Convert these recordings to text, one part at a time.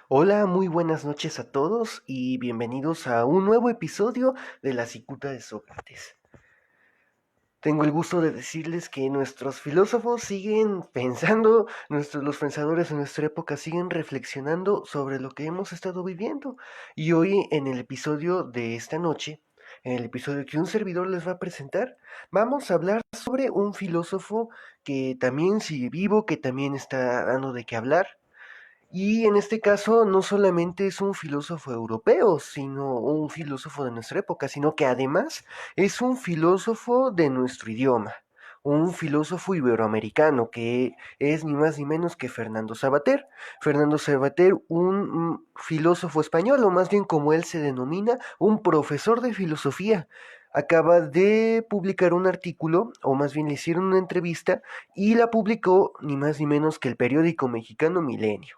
Hola, muy buenas noches a todos y bienvenidos a un nuevo episodio de La Cicuta de Sócrates. Tengo el gusto de decirles que nuestros filósofos siguen pensando, los pensadores de nuestra época siguen reflexionando sobre lo que hemos estado viviendo. Y hoy en el episodio de esta noche, en el episodio que un servidor les va a presentar, vamos a hablar sobre un filósofo que también sigue vivo, que también está dando de qué hablar. Y en este caso no solamente es un filósofo europeo, sino un filósofo de nuestra época, sino que además es un filósofo de nuestro idioma, un filósofo iberoamericano que es ni más ni menos que Fernando Savater. Fernando Savater, un filósofo español, o más bien como él se denomina, un profesor de filosofía. Acaba de publicar un artículo, o más bien le hicieron una entrevista, y la publicó ni más ni menos que el periódico mexicano Milenio.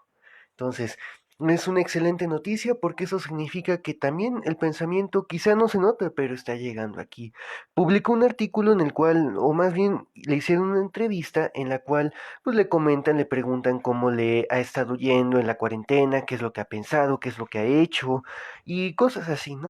Entonces, es una excelente noticia porque eso significa que también el pensamiento quizá no se nota, pero está llegando aquí. Publicó un artículo en el cual, o más bien le hicieron una entrevista en la cual pues le comentan, le preguntan cómo le ha estado yendo en la cuarentena, qué es lo que ha pensado, qué es lo que ha hecho y cosas así, ¿no?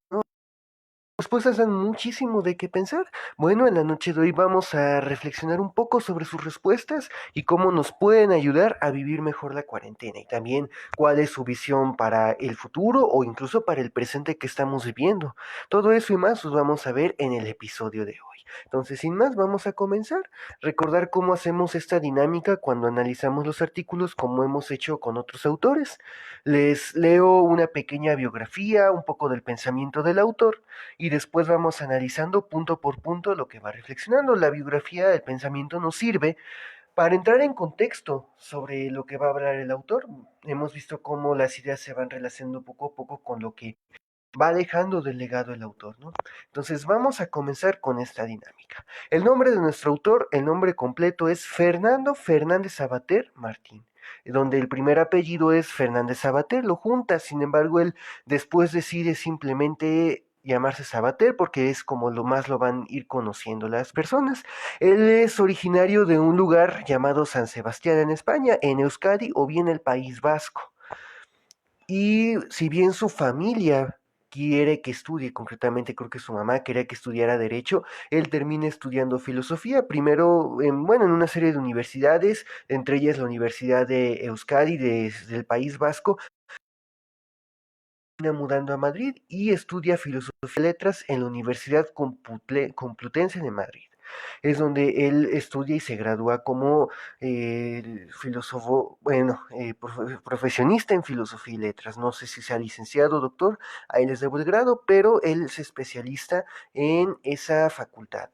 Respuestas dan muchísimo de qué pensar. Bueno, en la noche de hoy vamos a reflexionar un poco sobre sus respuestas y cómo nos pueden ayudar a vivir mejor la cuarentena y también cuál es su visión para el futuro o incluso para el presente que estamos viviendo. Todo eso y más los vamos a ver en el episodio de hoy. Entonces, sin más, vamos a comenzar. Recordar cómo hacemos esta dinámica cuando analizamos los artículos, como hemos hecho con otros autores. Les leo una pequeña biografía, un poco del pensamiento del autor y después vamos analizando punto por punto lo que va reflexionando. La biografía del pensamiento nos sirve para entrar en contexto sobre lo que va a hablar el autor. Hemos visto cómo las ideas se van relacionando poco a poco con lo que va dejando del legado el autor, ¿no? Entonces vamos a comenzar con esta dinámica. El nombre de nuestro autor, el nombre completo es Fernando Fernández Savater Martín, donde el primer apellido es Fernández Savater, lo junta, sin embargo él después decide simplemente llamarse Savater porque es como lo más lo van a ir conociendo las personas. Él es originario de un lugar llamado San Sebastián en España, en Euskadi o bien el País Vasco. Y si bien su familia quiere que estudie, concretamente creo que su mamá quería que estudiara derecho, él termina estudiando filosofía, primero en una serie de universidades, entre ellas la Universidad de Euskadi del País Vasco, termina mudando a Madrid y estudia filosofía y letras en la Universidad Complutense de Madrid. Es donde él estudia y se gradúa como filósofo, bueno, profesionista en filosofía y letras. No sé si sea licenciado, doctor, ahí les debo el grado, pero él es especialista en esa facultad.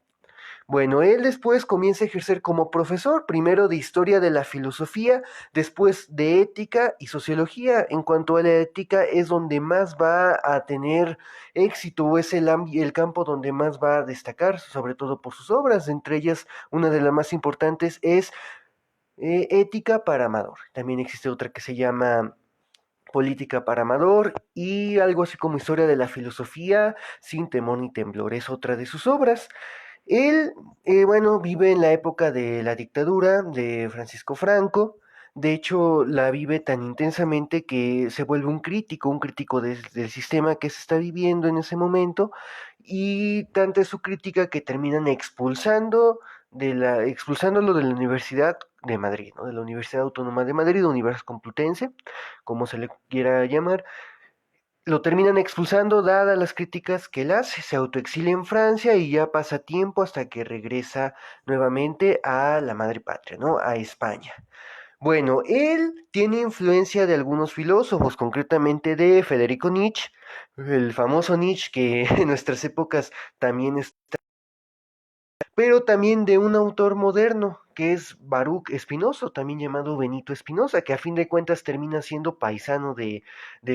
Bueno, él después comienza a ejercer como profesor, primero de historia de la filosofía, después de ética y sociología. En cuanto a la ética, es donde más va a tener éxito, o es el campo donde más va a destacar, sobre todo por sus obras. Entre ellas, una de las más importantes es Ética para Amador. También existe otra que se llama Política para Amador y algo así como Historia de la Filosofía sin temor ni temblor. Es otra de sus obras. Él, bueno, vive en la época de la dictadura de Francisco Franco. De hecho, la vive tan intensamente que se vuelve un crítico del sistema que se está viviendo en ese momento. Y tanta es su crítica que terminan expulsándolo de la Universidad de Madrid, ¿no? De la Universidad Autónoma de Madrid, Universidad Complutense, como se le quiera llamar. Lo terminan expulsando dadas las críticas que él hace, se autoexilia en Francia y ya pasa tiempo hasta que regresa nuevamente a la madre patria, ¿no? A España. Bueno, él tiene influencia de algunos filósofos, concretamente de Federico Nietzsche, el famoso Nietzsche que en nuestras épocas también es, pero también de un autor moderno que es Baruch Espinoso, también llamado Benito Espinosa, que a fin de cuentas termina siendo paisano de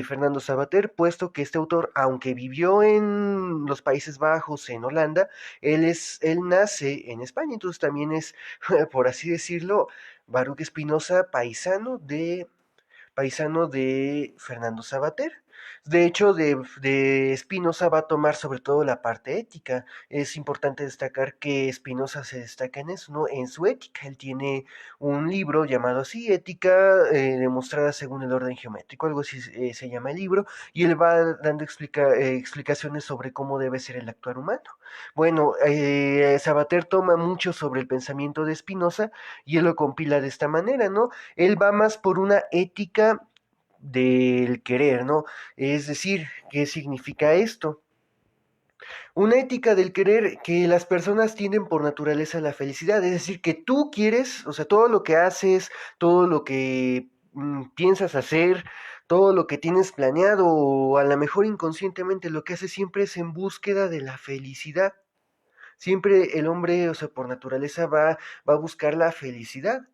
Fernando Savater, puesto que este autor, aunque vivió en los Países Bajos, en Holanda, él nace en España, entonces también es, por así decirlo, Baruch Espinosa paisano de Fernando Savater. De hecho, de Spinoza va a tomar sobre todo la parte ética. Es importante destacar que Spinoza se destaca en eso, ¿no? En su ética. Él tiene un libro llamado así, Ética demostrada según el orden geométrico, algo así se llama el libro, y él va dando explicaciones sobre cómo debe ser el actuar humano. Bueno, Sabater toma mucho sobre el pensamiento de Spinoza y él lo compila de esta manera, ¿no? Él va más por una ética del querer, ¿no? Es decir, ¿qué significa esto? Una ética del querer que las personas tienden por naturaleza a la felicidad, es decir, que tú quieres, o sea, todo lo que haces, todo lo que piensas hacer, todo lo que tienes planeado o a lo mejor inconscientemente lo que haces siempre es en búsqueda de la felicidad. Siempre el hombre, o sea, por naturaleza va a buscar la felicidad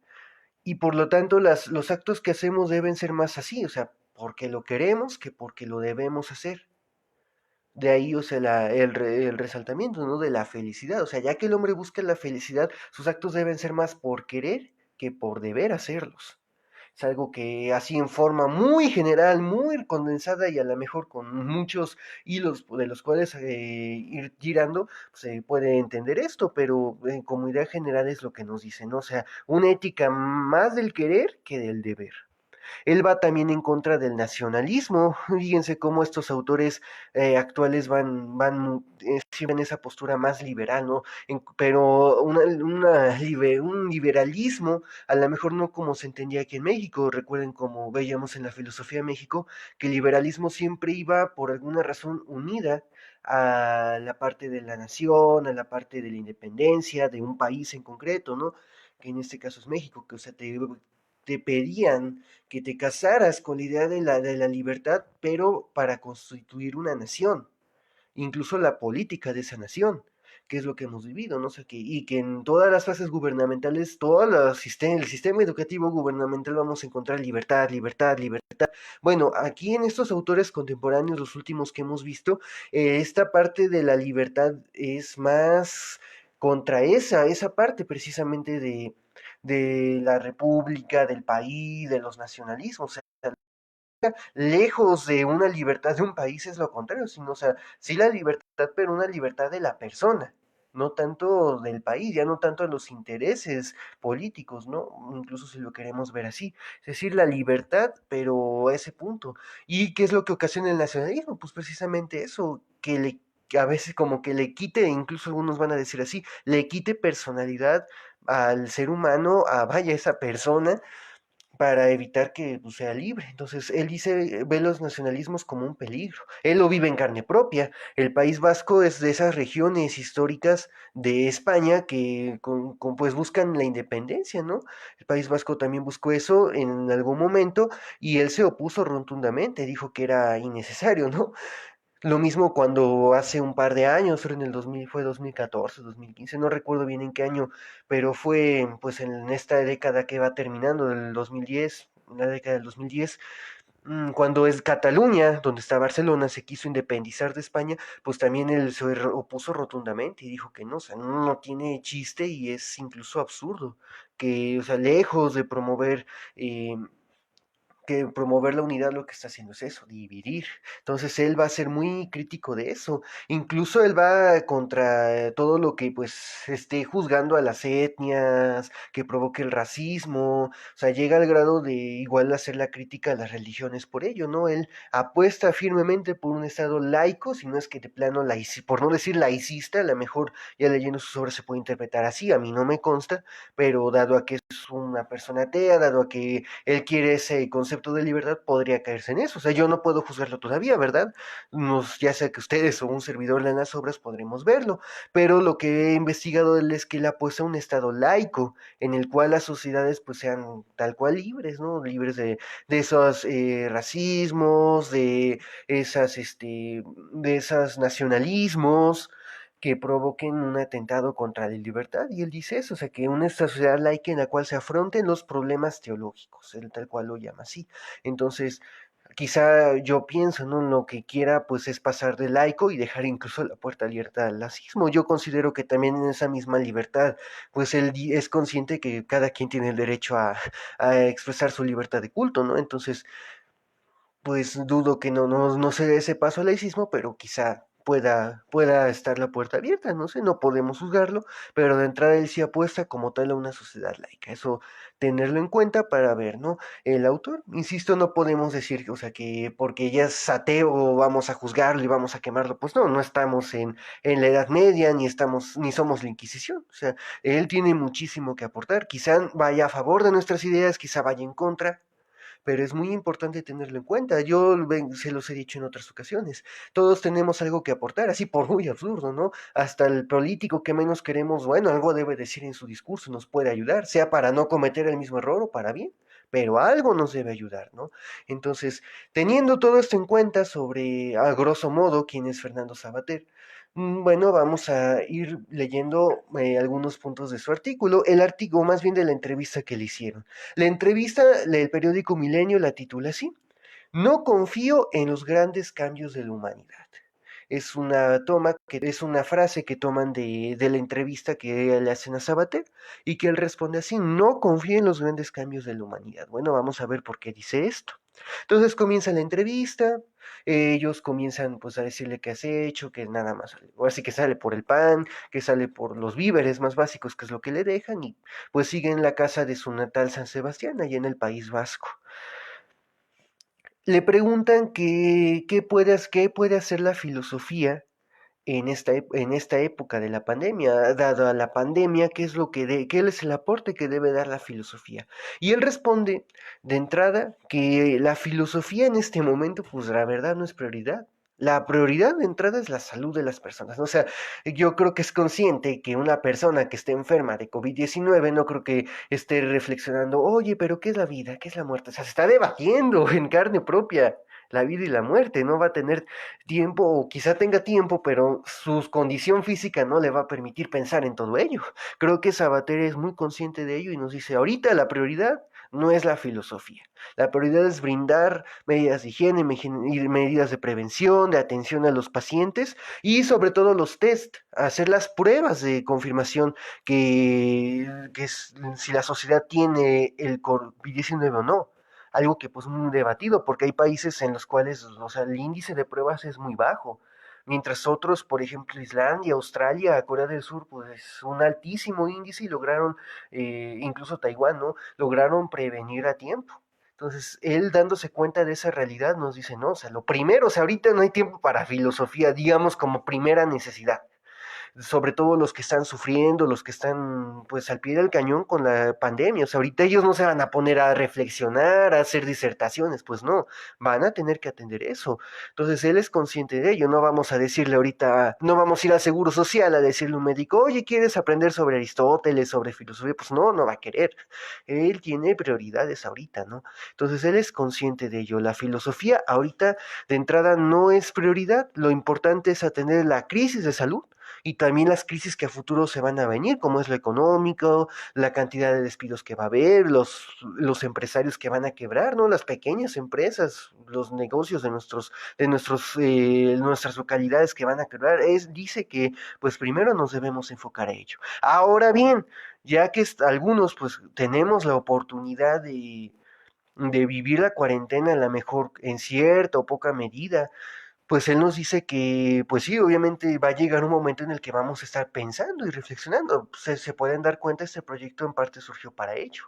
y por lo tanto los actos que hacemos deben ser más así, o sea, porque lo queremos que porque lo debemos hacer. De ahí, o sea, el resaltamiento, ¿no? De la felicidad. O sea, ya que el hombre busca la felicidad, sus actos deben ser más por querer que por deber hacerlos. Es algo que así en forma muy general, muy condensada y a lo mejor con muchos hilos de los cuales ir girando, se puede entender esto, pero en como idea general es lo que nos dice, ¿no? O sea, una ética más del querer que del deber. Él va también en contra del nacionalismo. Fíjense cómo estos autores actuales van siempre en esa postura más liberal, ¿no? Pero un liberalismo, a lo mejor no como se entendía aquí en México. Recuerden como veíamos en la filosofía de México, que el liberalismo siempre iba por alguna razón unida a la parte de la nación, a la parte de la independencia de un país en concreto, ¿no? Que en este caso es México, que o sea, te pedían que te casaras con la idea de la libertad, pero para constituir una nación, incluso la política de esa nación, que es lo que hemos vivido, ¿no? O sea, y que en todas las fases gubernamentales, el sistema educativo gubernamental vamos a encontrar libertad, libertad, libertad. Bueno, aquí en estos autores contemporáneos, los últimos que hemos visto, esta parte de la libertad es más contra esa parte precisamente de la república, del país, de los nacionalismos. O sea, lejos de una libertad de un país es lo contrario, sino, o sea, sí la libertad, pero una libertad de la persona, no tanto del país, ya no tanto de los intereses políticos, ¿no? Incluso si lo queremos ver así. Es decir, la libertad, pero a ese punto. ¿Y qué es lo que ocasiona el nacionalismo? Pues precisamente eso, que a veces como que le quite, incluso algunos van a decir así, le quite personalidad al ser humano, a vaya esa persona, para evitar que pues, sea libre. Entonces, él dice, ve los nacionalismos como un peligro. Él lo vive en carne propia. El País Vasco es de esas regiones históricas de España que pues buscan la independencia, ¿no? El País Vasco también buscó eso en algún momento y él se opuso rotundamente, dijo que era innecesario, ¿no? Lo mismo cuando hace un par de años, en el 2000, fue 2014, 2015, no recuerdo bien en qué año, pero fue pues en esta década que va terminando, del 2010, la década del 2010, cuando es Cataluña, donde está Barcelona, se quiso independizar de España, pues también él se opuso rotundamente y dijo que no, o sea, no tiene chiste y es incluso absurdo, que, o sea, lejos de promover eh, la unidad lo que está haciendo es eso, dividir. Entonces él va a ser muy crítico de eso. Incluso él va contra todo lo que pues esté juzgando a las etnias, que provoque el racismo. O sea, llega al grado de igual hacer la crítica a las religiones por ello, ¿no? Él apuesta firmemente por un estado laico, si no es que de plano por no decir laicista, a lo mejor ya leyendo sus obras se puede interpretar así, a mí no me consta, pero dado a que es una persona atea, dado a que él quiere ese concepto de libertad, podría caerse en eso. O sea, yo no puedo juzgarlo todavía, ¿verdad? Ya sea que ustedes o un servidor lean las obras, podremos verlo. Pero lo que he investigado él es que él apuesta a un estado laico, en el cual las sociedades pues sean tal cual libres, ¿no? Libres de esos racismos, de esos nacionalismos, que provoquen un atentado contra la libertad. Y él dice eso, o sea, que una sociedad laica en la cual se afronten los problemas teológicos, él tal cual lo llama así. Entonces, quizá yo pienso, ¿no? Lo que quiera, pues, es pasar de laico y dejar incluso la puerta abierta al lacismo. Yo considero que también en esa misma libertad, pues, él es consciente que cada quien tiene el derecho a expresar su libertad de culto, ¿no? Entonces, pues dudo que no se dé ese paso al laicismo, pero quizá pueda estar la puerta abierta, no sé, no podemos juzgarlo, pero de entrada él sí apuesta como tal a una sociedad laica. Eso tenerlo en cuenta para ver, ¿no? El autor, insisto, no podemos decir, o sea, que porque ya es ateo vamos a juzgarlo y vamos a quemarlo. Pues no estamos en la Edad Media, ni somos la Inquisición. O sea, él tiene muchísimo que aportar. Quizá vaya a favor de nuestras ideas, quizá vaya en contra, pero es muy importante tenerlo en cuenta. Se los he dicho en otras ocasiones. Todos tenemos algo que aportar, así por muy absurdo, ¿no? Hasta el político que menos queremos, bueno, algo debe decir en su discurso, nos puede ayudar, sea para no cometer el mismo error o para bien, pero algo nos debe ayudar, ¿no? Entonces, teniendo todo esto en cuenta sobre, a grosso modo, quién es Fernando Sabater, bueno, vamos a ir leyendo algunos puntos de su artículo, el artículo más bien de la entrevista que le hicieron. La entrevista del periódico Milenio la titula así: No confío en los grandes cambios de la humanidad. Es una frase que toman de la entrevista que le hacen a Sabater y que él responde así: no confío en los grandes cambios de la humanidad. Bueno, vamos a ver por qué dice esto. Entonces comienza la entrevista, ellos comienzan pues a decirle qué has hecho, que nada más, o así que sale por el pan, que sale por los víveres más básicos, que es lo que le dejan, y pues sigue en la casa de su natal San Sebastián, allá en el País Vasco. Le preguntan qué puede hacer la filosofía en esta época de la pandemia, dado a la pandemia, qué es el aporte que debe dar la filosofía. Y él responde de entrada que la filosofía en este momento, pues la verdad no es prioridad. La prioridad de entrada es la salud de las personas, ¿no? O sea, yo creo que es consciente que una persona que esté enferma de COVID-19 no creo que esté reflexionando, oye, pero ¿qué es la vida? ¿Qué es la muerte? O sea, se está debatiendo en carne propia la vida y la muerte, no va a tener tiempo, o quizá tenga tiempo, pero su condición física no le va a permitir pensar en todo ello. Creo que Sabater es muy consciente de ello y nos dice, ahorita la prioridad no es la filosofía. La prioridad es brindar medidas de higiene y medidas de prevención, de atención a los pacientes y sobre todo los test, hacer las pruebas de confirmación si la sociedad tiene el COVID-19 o no, algo que pues muy debatido, porque hay países en los cuales, o sea, el índice de pruebas es muy bajo, mientras otros, por ejemplo, Islandia, Australia, Corea del Sur, pues un altísimo índice y lograron, incluso Taiwán, ¿no? Lograron prevenir a tiempo. Entonces, él dándose cuenta de esa realidad nos dice, no, o sea, lo primero, o sea, ahorita no hay tiempo para filosofía, digamos, como primera necesidad, sobre todo los que están sufriendo, los que están pues al pie del cañón con la pandemia. O sea, ahorita ellos no se van a poner a reflexionar, a hacer disertaciones, pues no, van a tener que atender eso. Entonces él es consciente de ello, no vamos a decirle ahorita, no vamos a ir al Seguro Social a decirle a un médico, oye, ¿quieres aprender sobre Aristóteles, sobre filosofía? Pues no va a querer. Él tiene prioridades ahorita, ¿no? Entonces él es consciente de ello. La filosofía ahorita de entrada no es prioridad, lo importante es atender la crisis de salud y también las crisis que a futuro se van a venir, como es lo económico, la cantidad de despidos que va a haber, los empresarios que van a quebrar, ¿no? Las pequeñas empresas, los negocios nuestras localidades que van a quebrar. Dice que pues primero nos debemos enfocar a ello. Ahora bien, ya que algunos pues tenemos la oportunidad de vivir la cuarentena a lo mejor en cierta o poca medida, pues él nos dice que, pues sí, obviamente va a llegar un momento en el que vamos a estar pensando y reflexionando. Se pueden dar cuenta, este proyecto en parte surgió para ello.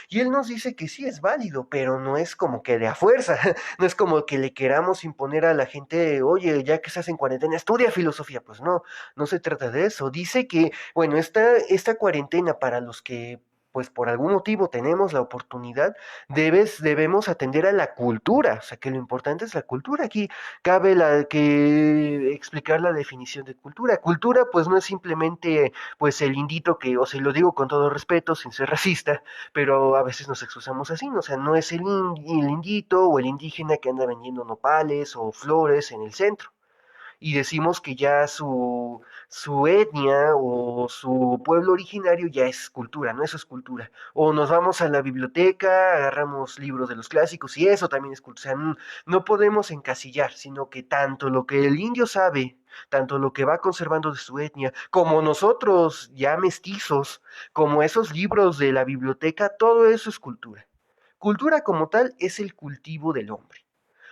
Y él nos dice que sí es válido, pero no es como que de a fuerza, no es como que le queramos imponer a la gente, oye, ya que estás en cuarentena, estudia filosofía. Pues no se trata de eso. Dice que, bueno, esta cuarentena para los que pues por algún motivo tenemos la oportunidad, debemos atender a la cultura, o sea que lo importante es la cultura. Aquí cabe explicar la definición de cultura. Cultura, pues no es simplemente pues el indito que, o sea, lo digo con todo respeto, sin ser racista, pero a veces nos excusamos así, ¿no? O sea, no es el indito o el indígena que anda vendiendo nopales o flores en el centro y decimos que ya su etnia o su pueblo originario ya es cultura, ¿no? Eso es cultura. O nos vamos a la biblioteca, agarramos libros de los clásicos y eso también es cultura. O sea, no podemos encasillar, sino que tanto lo que el indio sabe, tanto lo que va conservando de su etnia, como nosotros ya mestizos, como esos libros de la biblioteca, todo eso es cultura. Cultura como tal es el cultivo del hombre.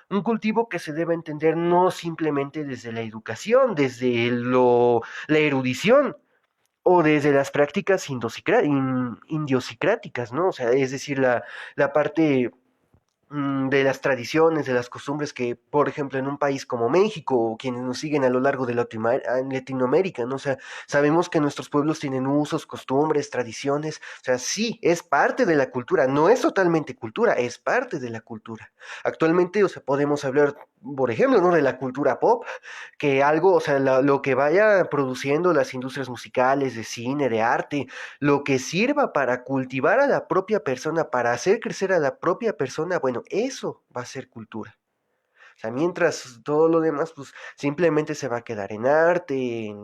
Un cultivo que se debe entender no simplemente desde la educación, desde la erudición, o desde las prácticas indiosicráticas, ¿no? O sea, es decir, la parte de las tradiciones, de las costumbres que, por ejemplo, en un país como México o quienes nos siguen a lo largo de Latinoamérica, ¿no? O sea, sabemos que nuestros pueblos tienen usos, costumbres, tradiciones, o sea, sí, es parte de la cultura, no es totalmente cultura, es parte de la cultura. Actualmente, o sea, podemos hablar, por ejemplo, ¿no? De la cultura pop, que algo, o sea, lo que vaya produciendo las industrias musicales, de cine, de arte, lo que sirva para cultivar a la propia persona, para hacer crecer a la propia persona, bueno, eso va a ser cultura. O sea, mientras todo lo demás, pues simplemente se va a quedar en arte,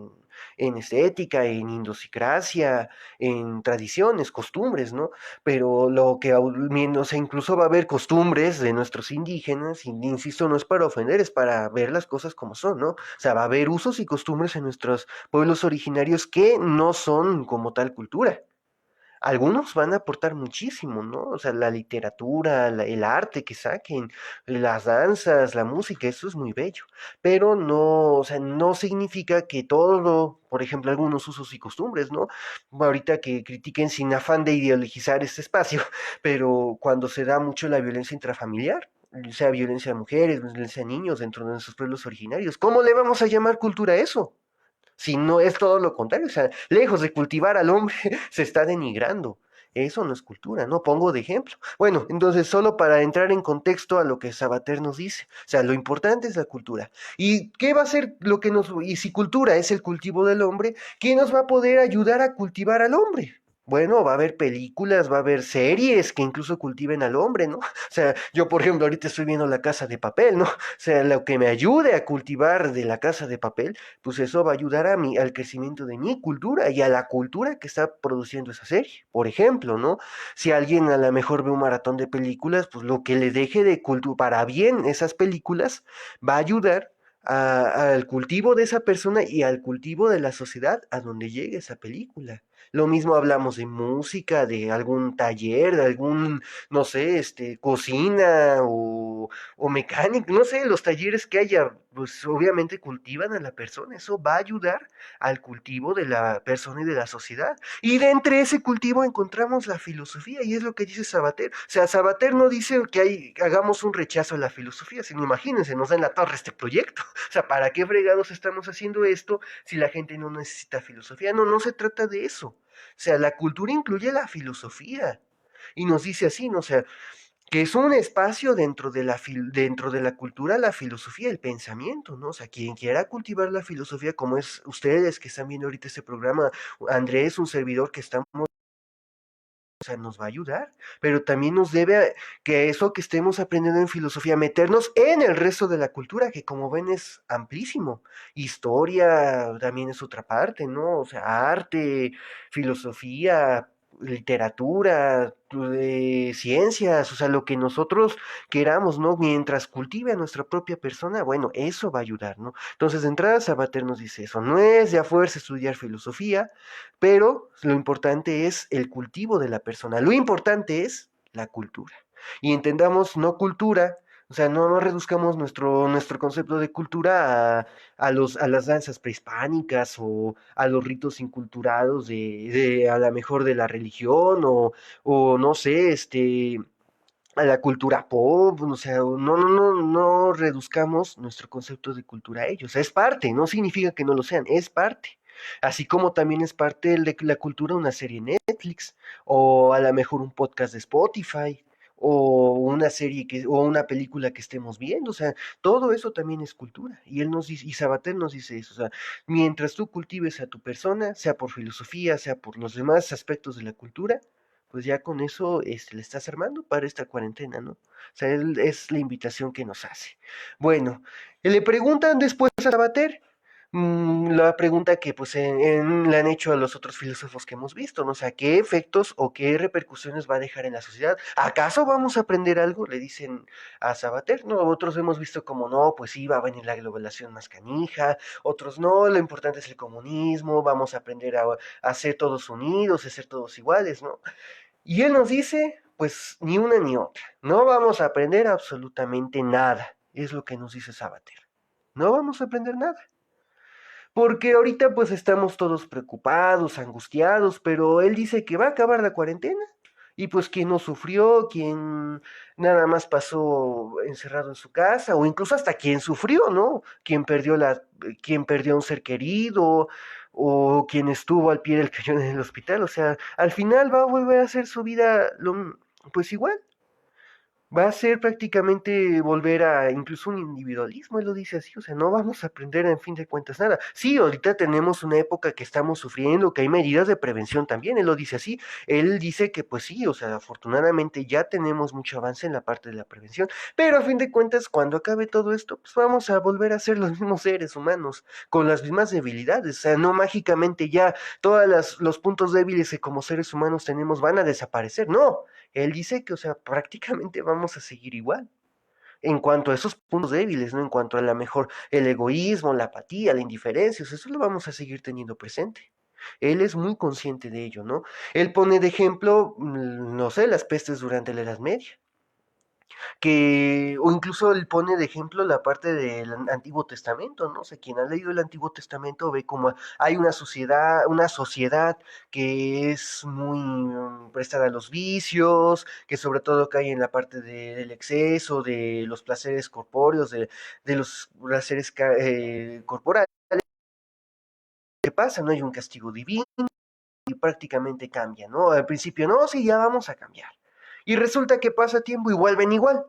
en estética, en idiosincrasia, en tradiciones, costumbres, ¿no? Pero lo que, o sea, incluso va a haber costumbres de nuestros indígenas, y insisto, no es para ofender, es para ver las cosas como son, ¿no? O sea, va a haber usos y costumbres en nuestros pueblos originarios que no son como tal cultura. Algunos van a aportar muchísimo, ¿no? O sea, la literatura, el arte que saquen, las danzas, la música, eso es muy bello. Pero no, o sea, no significa que todo, por ejemplo, algunos usos y costumbres, ¿no? Ahorita que critiquen sin afán de ideologizar este espacio, pero cuando se da mucho la violencia intrafamiliar, sea violencia a mujeres, violencia a niños dentro de nuestros pueblos originarios, ¿cómo le vamos a llamar cultura a eso? Si no es todo lo contrario, o sea, lejos de cultivar al hombre, se está denigrando. Eso no es cultura, ¿no? Pongo de ejemplo. Bueno, entonces, solo para entrar en contexto a lo que Sabater nos dice, o sea, lo importante es la cultura. ¿Y qué va a ser lo que y si cultura es el cultivo del hombre, qué nos va a poder ayudar a cultivar al hombre? Bueno, va a haber películas, va a haber series que incluso cultiven al hombre, ¿no? O sea, yo, por ejemplo, ahorita estoy viendo La Casa de Papel, ¿no? O sea, lo que me ayude a cultivar de La Casa de Papel, pues eso va a ayudar al crecimiento de mi cultura y a la cultura que está produciendo esa serie. Por ejemplo, ¿no? Si alguien a lo mejor ve un maratón de películas, pues lo que le deje de cultura para bien esas películas va a ayudar al cultivo de esa persona y al cultivo de la sociedad a donde llegue esa película. Lo mismo hablamos de música, de algún taller, de algún, no sé, cocina o mecánica, no sé, los talleres que haya, pues obviamente cultivan a la persona, eso va a ayudar al cultivo de la persona y de la sociedad. Y de entre ese cultivo encontramos la filosofía, y es lo que dice Sabater. O sea, Sabater no dice que hagamos un rechazo a la filosofía, sino imagínense, nos da en la torre este proyecto. O sea, ¿para qué fregados estamos haciendo esto si la gente no necesita filosofía? No, no se trata de eso. O sea, la cultura incluye la filosofía. Y nos dice así, ¿no? O sea, que es un espacio dentro de la cultura, la filosofía, el pensamiento, ¿no? O sea, quien quiera cultivar la filosofía, como es ustedes que están viendo ahorita este programa, Andrés, un servidor que estamos, o sea, nos va a ayudar, pero también nos debe que eso que estemos aprendiendo en filosofía, meternos en el resto de la cultura, que como ven es amplísimo. Historia también es otra parte, ¿no? O sea, arte, filosofía, literatura, ciencias, o sea, lo que nosotros queramos, ¿no? Mientras cultive a nuestra propia persona, bueno, eso va a ayudar, ¿no? Entonces, de entrada, Sabater nos dice eso, no es de a fuerza estudiar filosofía, pero lo importante es el cultivo de la persona, lo importante es la cultura. Y entendamos no cultura, o sea, no reduzcamos nuestro concepto de cultura a las danzas prehispánicas o a los ritos inculturados a la mejor de la religión o no sé, a la cultura pop, o sea, no reduzcamos nuestro concepto de cultura a ellos. Es parte, no significa que no lo sean, es parte. Así como también es parte de la cultura una serie en Netflix, o a lo mejor un podcast de Spotify, o una serie o una película que estemos viendo, o sea, todo eso también es cultura. Y él nos dice, y Sabater nos dice eso, o sea, mientras tú cultives a tu persona, sea por filosofía, sea por los demás aspectos de la cultura, pues ya con eso le estás armando para esta cuarentena, ¿no? O sea, es la invitación que nos hace. Bueno, le preguntan después a Sabater, la pregunta que pues le han hecho a los otros filósofos que hemos visto, ¿no? O sea, ¿qué efectos o qué repercusiones va a dejar en la sociedad? ¿Acaso vamos a aprender algo? Le dicen a Sabater, ¿no? Otros hemos visto como, no, pues sí, va a venir la globalización más canija, otros no, lo importante es el comunismo, vamos a aprender a ser todos unidos, a ser todos iguales, ¿no? Y él nos dice, pues ni una ni otra, no vamos a aprender absolutamente nada. es lo que nos dice Sabater. No vamos a aprender nada. Porque ahorita pues estamos todos preocupados, angustiados, pero él dice que va a acabar la cuarentena. Y pues quien no sufrió, quien nada más pasó encerrado en su casa, o incluso hasta quien sufrió, ¿no? Quien perdió a un ser querido, o quien estuvo al pie del cañón en el hospital. O sea, al final va a volver a hacer su vida pues igual. Va a ser prácticamente volver a incluso un individualismo, él lo dice así, o sea, no vamos a aprender en fin de cuentas nada. Sí, ahorita tenemos una época que estamos sufriendo, que hay medidas de prevención también, él lo dice así. Él dice que pues sí, o sea, afortunadamente ya tenemos mucho avance en la parte de la prevención, pero a fin de cuentas, cuando acabe todo esto, pues vamos a volver a ser los mismos seres humanos, con las mismas debilidades, o sea, no mágicamente ya todos los puntos débiles que como seres humanos tenemos van a desaparecer, no, él dice que, o sea, prácticamente vamos a seguir igual. En cuanto a esos puntos débiles, ¿no? En cuanto a la mejor, el egoísmo, la apatía, la indiferencia, o sea, eso lo vamos a seguir teniendo presente. Él es muy consciente de ello, ¿no? Él pone de ejemplo, no sé, las pestes durante la Edad Media que, o incluso él pone de ejemplo la parte del Antiguo Testamento, ¿no? O sea, quien ha leído el Antiguo Testamento ve como hay una sociedad que es muy prestada a los vicios, que sobre todo cae en la parte del exceso, de los placeres corpóreos, de los placeres corporales. ¿Qué pasa? No hay un castigo divino y prácticamente cambia, ¿no? Al principio, no, sí, ya vamos a cambiar. Y resulta que pasa tiempo y vuelven igual.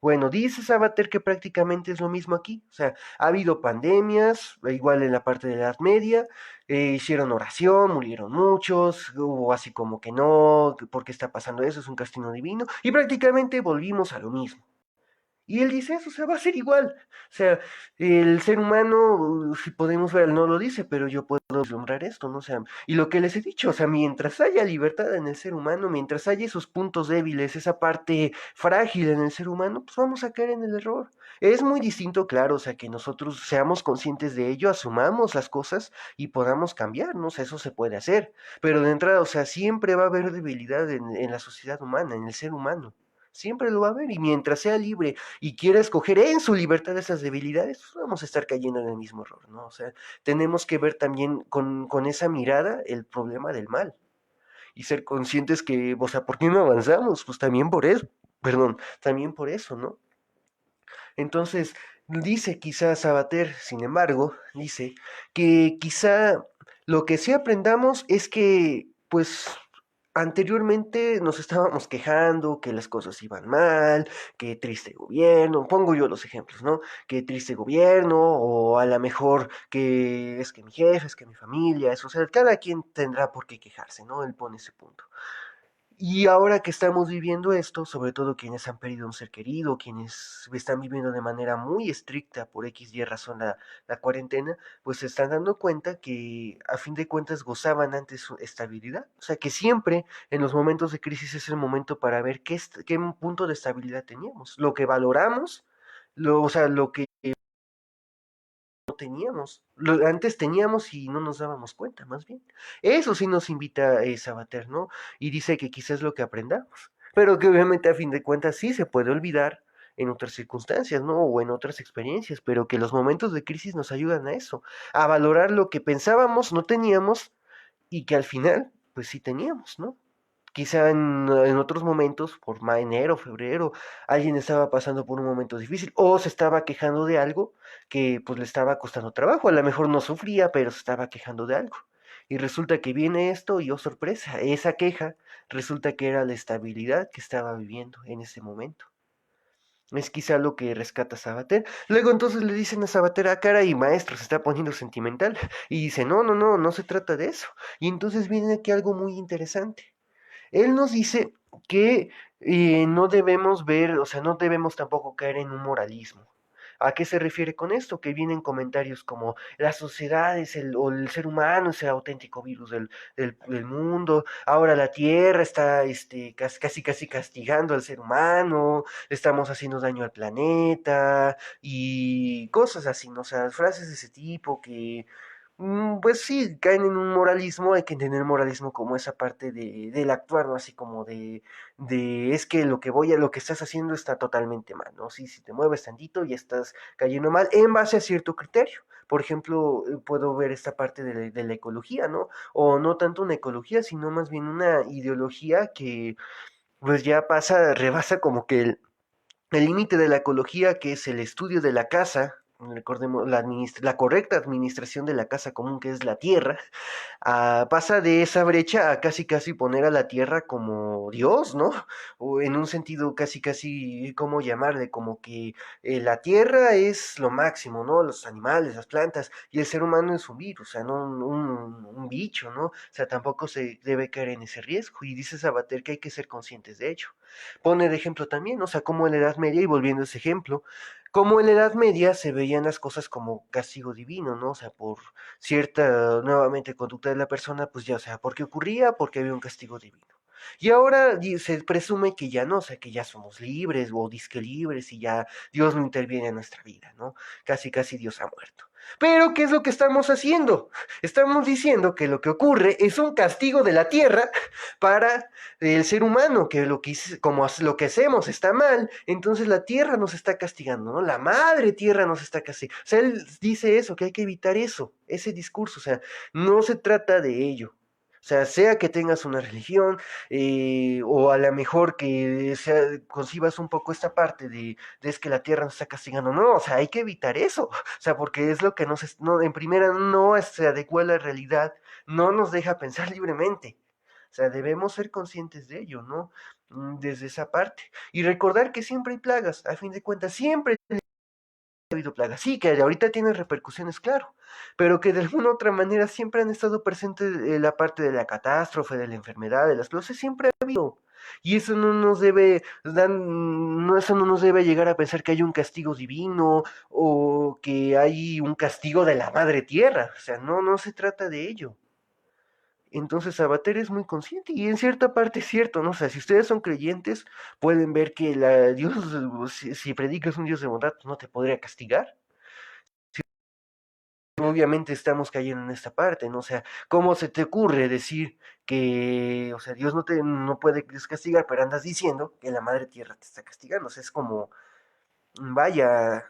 Bueno, dice Sabater que prácticamente es lo mismo aquí. O sea, ha habido pandemias, igual en la parte de la Edad Media, hicieron oración, murieron muchos, hubo así como que no, ¿por qué está pasando eso? Es un castigo divino, y prácticamente volvimos a lo mismo. Y él dice eso, o sea, va a ser igual. O sea, el ser humano, si podemos ver, él no lo dice, pero yo puedo vislumbrar esto, ¿no? O sea, y lo que les he dicho, o sea, mientras haya libertad en el ser humano, mientras haya esos puntos débiles, esa parte frágil en el ser humano, pues vamos a caer en el error. Es muy distinto, claro, o sea, que nosotros seamos conscientes de ello, asumamos las cosas y podamos cambiar, ¿no? O sea, eso se puede hacer. Pero de entrada, o sea, siempre va a haber debilidad en la sociedad humana, en el ser humano. Siempre lo va a haber y mientras sea libre y quiera escoger en su libertad esas debilidades, pues vamos a estar cayendo en el mismo error, ¿no? O sea, tenemos que ver también con esa mirada el problema del mal y ser conscientes que, o sea, ¿por qué no avanzamos? Pues también por eso, perdón, también por eso, ¿no? Entonces, dice quizá Sabater, sin embargo, dice que quizá lo que sí aprendamos es que, pues, anteriormente nos estábamos quejando que las cosas iban mal, que triste gobierno, pongo yo los ejemplos, ¿no? Que triste gobierno, o a lo mejor que es que mi jefe, es que mi familia, eso, o sea, cada quien tendrá por qué quejarse, ¿no? Él pone ese punto. Y ahora que estamos viviendo esto, sobre todo quienes han perdido un ser querido, quienes están viviendo de manera muy estricta por X y razón la cuarentena, pues se están dando cuenta que a fin de cuentas gozaban antes su estabilidad. O sea que siempre en los momentos de crisis es el momento para ver qué punto de estabilidad teníamos, lo que valoramos, o sea, lo que teníamos. Antes teníamos y no nos dábamos cuenta, más bien. Eso sí nos invita Sabater, ¿no? Y dice que quizás es lo que aprendamos, pero que obviamente a fin de cuentas sí se puede olvidar en otras circunstancias, ¿no? O en otras experiencias, pero que los momentos de crisis nos ayudan a eso, a valorar lo que pensábamos no teníamos y que al final, pues sí teníamos, ¿no? Quizá en otros momentos, por enero, febrero, alguien estaba pasando por un momento difícil o se estaba quejando de algo que pues le estaba costando trabajo. A lo mejor no sufría, pero se estaba quejando de algo. Y resulta que viene esto y oh sorpresa, esa queja resulta que era la estabilidad que estaba viviendo en ese momento. Es quizá lo que rescata Sabater. Luego entonces le dicen a Sabater, ah, cara, y maestro, se está poniendo sentimental. Y dice, no, no, no, no se trata de eso. Y entonces viene aquí algo muy interesante. Él nos dice que no debemos ver, o sea, no debemos tampoco caer en un moralismo. ¿A qué se refiere con esto? Que vienen comentarios como la sociedad es o el ser humano es el auténtico virus del mundo, ahora la Tierra está casi castigando al ser humano, estamos haciendo daño al planeta y cosas así, ¿no? O sea, frases de ese tipo que Pues sí, caen en un moralismo, hay que entender el moralismo como esa parte del actuar, ¿no? Así como es que lo que estás haciendo está totalmente mal, ¿no? Sí, si te mueves tantito ya estás cayendo mal en base a cierto criterio. Por ejemplo, puedo ver esta parte de la ecología, ¿no? O no tanto una ecología, sino más bien una ideología que pues ya rebasa como que el límite de la ecología, que es el estudio de la casa, recordemos la correcta administración de la casa común, que es la tierra, pasa de esa brecha a casi casi poner a la tierra como Dios, ¿no? O en un sentido casi casi, ¿cómo llamarle? Como que la tierra es lo máximo, ¿no? Los animales, las plantas, y el ser humano es un virus, o sea, no un bicho, ¿no? O sea, tampoco se debe caer en ese riesgo. Y dice Sabater que hay que ser conscientes de ello. Pone de ejemplo también, o sea, como en la Edad Media, y volviendo a ese ejemplo, como en la Edad Media se veían las cosas como castigo divino, ¿no? O sea, por cierta, nuevamente, conducta de la persona, pues ya, o sea, porque ocurría, porque había un castigo divino. Y ahora se presume que ya no, o sea, que ya somos libres o disque libres y ya Dios no interviene en nuestra vida, ¿no? Casi, casi Dios ha muerto. Pero, ¿qué es lo que estamos haciendo? Estamos diciendo que lo que ocurre es un castigo de la tierra para el ser humano, que como lo que hacemos está mal, entonces la tierra nos está castigando, ¿no? La madre tierra nos está castigando. O sea, él dice eso, que hay que evitar eso, ese discurso, o sea, no se trata de ello. O sea que tengas una religión, o a lo mejor que concibas un poco esta parte de es que la tierra nos está castigando. No, o sea, hay que evitar eso. O sea, porque es lo que no, en primera no se adecua a la realidad, no nos deja pensar libremente. O sea, debemos ser conscientes de ello, ¿no? Desde esa parte. Y recordar que siempre hay plagas, a fin de cuentas, siempre ha habido plagas. Sí, que ahorita tiene repercusiones, claro, pero que de alguna u otra manera siempre han estado presentes la parte de la catástrofe, de la enfermedad, de las plagas, siempre ha habido. Y eso no nos debe, no, eso no nos debe llegar a pensar que hay un castigo divino o que hay un castigo de la madre tierra. O sea, no se trata de ello. Entonces Sabater es muy consciente y en cierta parte es cierto, ¿no? O sea, si ustedes son creyentes, pueden ver que Dios, si predicas un Dios de bondad, pues no te podría castigar. Obviamente estamos cayendo en esta parte, ¿no? O sea, ¿cómo se te ocurre decir que, o sea, Dios no puede castigar, pero andas diciendo que la madre tierra te está castigando? O sea, es como, vaya,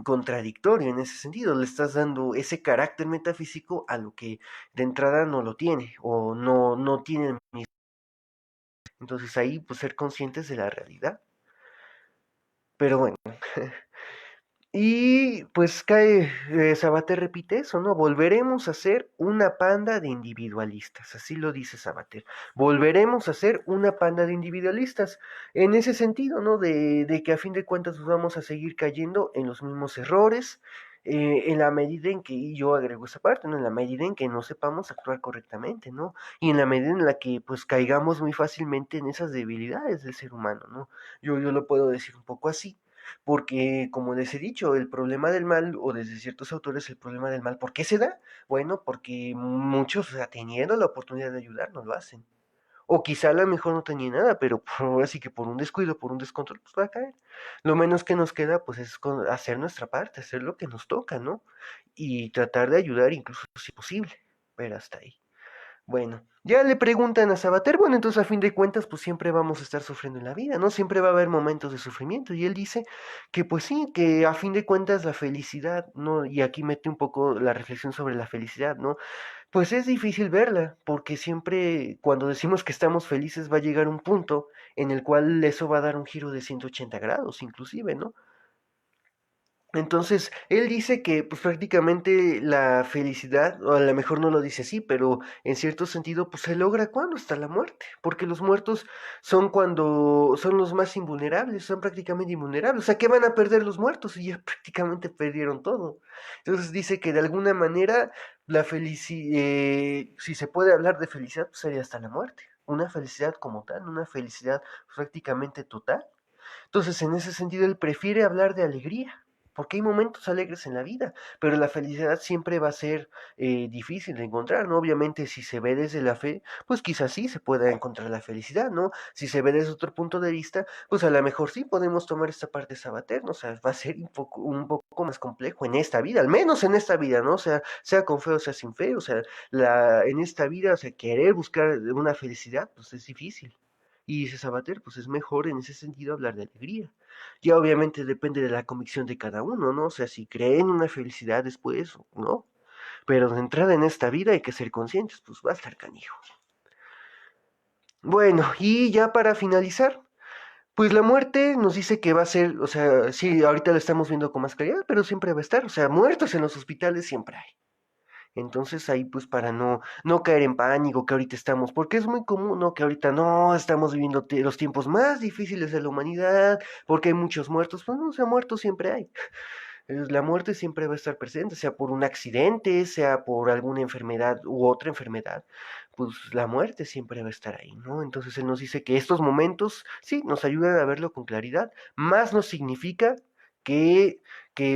contradictorio en ese sentido. Le estás dando ese carácter metafísico a lo que de entrada no lo tiene o no tiene el mismo. Entonces ahí, pues ser conscientes de la realidad. Pero bueno, y pues Sabater repite eso, ¿no? Volveremos a ser una panda de individualistas, así lo dice Sabater. Volveremos a ser una panda de individualistas. En ese sentido, ¿no? De que a fin de cuentas pues, vamos a seguir cayendo en los mismos errores, en la medida en que, y yo agrego esa parte, ¿no? En la medida en que no sepamos actuar correctamente, ¿no? Y en la medida en la que pues caigamos muy fácilmente en esas debilidades del ser humano, ¿no? Yo lo puedo decir un poco así. Porque, como les he dicho, el problema del mal, o desde ciertos autores, el problema del mal, ¿por qué se da? Bueno, porque muchos, o sea, teniendo la oportunidad de ayudar, no lo hacen. O quizá a lo mejor no tenía nada, pero ahora sí que por un descuido, por un descontrol, pues va a caer. Lo menos que nos queda, pues, es hacer nuestra parte, hacer lo que nos toca, ¿no? Y tratar de ayudar incluso si posible, pero hasta ahí. Bueno, ya le preguntan a Sabater, bueno, entonces a fin de cuentas, pues siempre vamos a estar sufriendo en la vida, ¿no? Siempre va a haber momentos de sufrimiento. Y él dice que pues sí, que a fin de cuentas la felicidad, ¿no? Y aquí mete un poco la reflexión sobre la felicidad, ¿no? Pues es difícil verla, porque siempre cuando decimos que estamos felices va a llegar un punto en el cual eso va a dar un giro de 180 grados, inclusive, ¿no? Entonces, él dice que pues prácticamente la felicidad, o a lo mejor no lo dice así, pero en cierto sentido, pues se logra cuando hasta la muerte, porque los muertos son cuando son los más invulnerables, son prácticamente invulnerables. O sea, ¿qué van a perder los muertos? Y ya prácticamente perdieron todo. Entonces dice que de alguna manera la felicidad, si se puede hablar de felicidad, pues sería hasta la muerte. Una felicidad como tal, una felicidad prácticamente total. Entonces, en ese sentido, él prefiere hablar de alegría porque hay momentos alegres en la vida, pero la felicidad siempre va a ser difícil de encontrar, ¿no? Obviamente si se ve desde la fe, pues quizás sí se pueda encontrar la felicidad, ¿no? Si se ve desde otro punto de vista, pues a lo mejor sí podemos tomar esta parte Sabater, ¿no? O sea, va a ser un poco más complejo en esta vida, al menos en esta vida, ¿no? O sea con fe o sea sin fe, o sea, en esta vida, o sea, querer buscar una felicidad, pues es difícil. Y dice Sabater, pues es mejor en ese sentido hablar de alegría. Ya obviamente depende de la convicción de cada uno, ¿no? O sea, si creen en una felicidad después, ¿no? Pero de entrada en esta vida hay que ser conscientes, pues va a estar canijo. Bueno, y ya para finalizar, pues la muerte nos dice que va a ser, o sea, sí, ahorita lo estamos viendo con más claridad, pero siempre va a estar, o sea, muertos en los hospitales siempre hay. Entonces ahí pues para no caer en pánico que ahorita estamos, porque es muy común, ¿no? Que ahorita no estamos viviendo los tiempos más difíciles de la humanidad, porque hay muchos muertos, pues no, o sea, muertos siempre hay. La muerte siempre va a estar presente, sea por un accidente, sea por alguna enfermedad u otra enfermedad, pues la muerte siempre va a estar ahí, ¿no? Entonces él nos dice que estos momentos, sí, nos ayudan a verlo con claridad, más no significa que,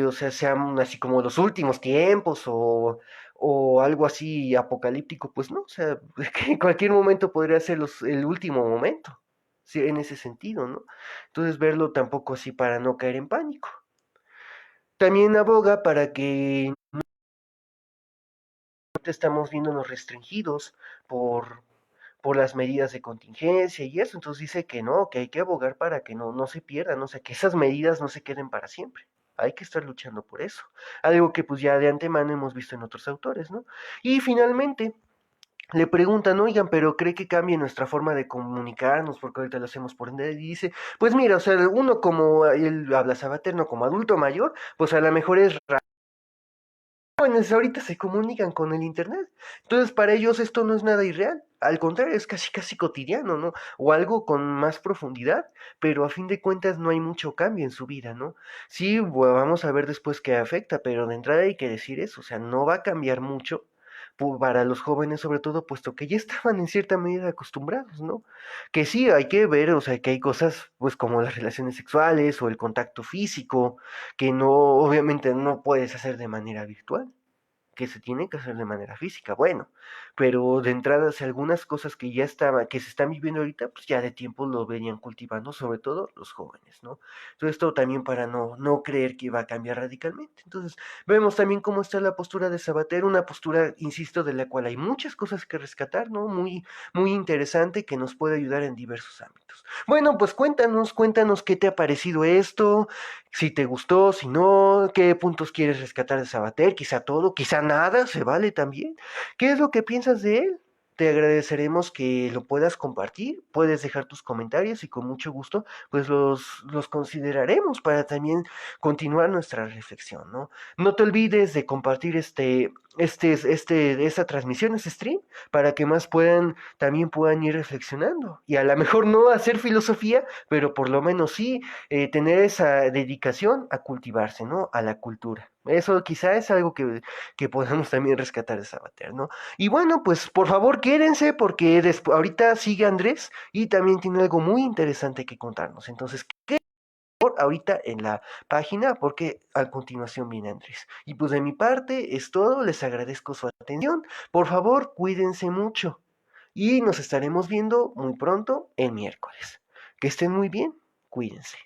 o sea, sean así como los últimos tiempos o algo así apocalíptico, pues no, o sea, que en cualquier momento podría ser el último momento, sí, en ese sentido, ¿no? Entonces verlo tampoco así para no caer en pánico. También aboga para que no estamos viéndonos restringidos por, por las medidas de contingencia y eso. Entonces dice que no, que hay que abogar para que no se pierdan, o sea, que esas medidas no se queden para siempre. Hay que estar luchando por eso. Algo que pues ya de antemano hemos visto en otros autores, ¿no? Y finalmente le preguntan, oigan, pero ¿cree que cambie nuestra forma de comunicarnos? Porque ahorita lo hacemos por internet. Y dice, pues mira, o sea, uno como, él habla sabaterno como adulto mayor, pues a lo mejor es jóvenes ahorita se comunican con el internet. Entonces, para ellos esto no es nada irreal. Al contrario, es casi casi cotidiano, ¿no? O algo con más profundidad, pero a fin de cuentas no hay mucho cambio en su vida, ¿no? Sí, bueno, vamos a ver después qué afecta, pero de entrada hay que decir eso, o sea, no va a cambiar mucho para los jóvenes sobre todo, puesto que ya estaban en cierta medida acostumbrados, ¿no? Que sí, hay que ver, o sea, que hay cosas, pues como las relaciones sexuales o el contacto físico, que no, obviamente no puedes hacer de manera virtual, que se tiene que hacer de manera física, bueno, pero de entrada, si algunas cosas que ya estaban, que se están viviendo ahorita, pues ya de tiempo lo venían cultivando, sobre todo los jóvenes, ¿no? Entonces, esto también para no creer que iba a cambiar radicalmente. Entonces, vemos también cómo está la postura de Sabater, una postura, insisto, de la cual hay muchas cosas que rescatar, ¿no? Muy interesante que nos puede ayudar en diversos ámbitos. Bueno, pues cuéntanos qué te ha parecido esto, si te gustó, si no, qué puntos quieres rescatar de Sabater, quizá todo, quizá nada, se vale también. ¿Qué es lo que piensas de él? Te agradeceremos que lo puedas compartir, puedes dejar tus comentarios y con mucho gusto pues los consideraremos para también continuar nuestra reflexión, ¿no? No te olvides de compartir esta transmisión, este stream, para que más también puedan ir reflexionando. Y a lo mejor no hacer filosofía, pero por lo menos sí tener esa dedicación a cultivarse, ¿no? A la cultura. Eso quizá es algo que podemos también rescatar de Sabater, ¿no? Y bueno, pues por favor quédense porque ahorita sigue Andrés y también tiene algo muy interesante que contarnos. Entonces, por ahorita en la página porque a continuación viene Andrés. Y pues de mi parte es todo, les agradezco su atención. Por favor, cuídense mucho y nos estaremos viendo muy pronto el miércoles. Que estén muy bien, cuídense.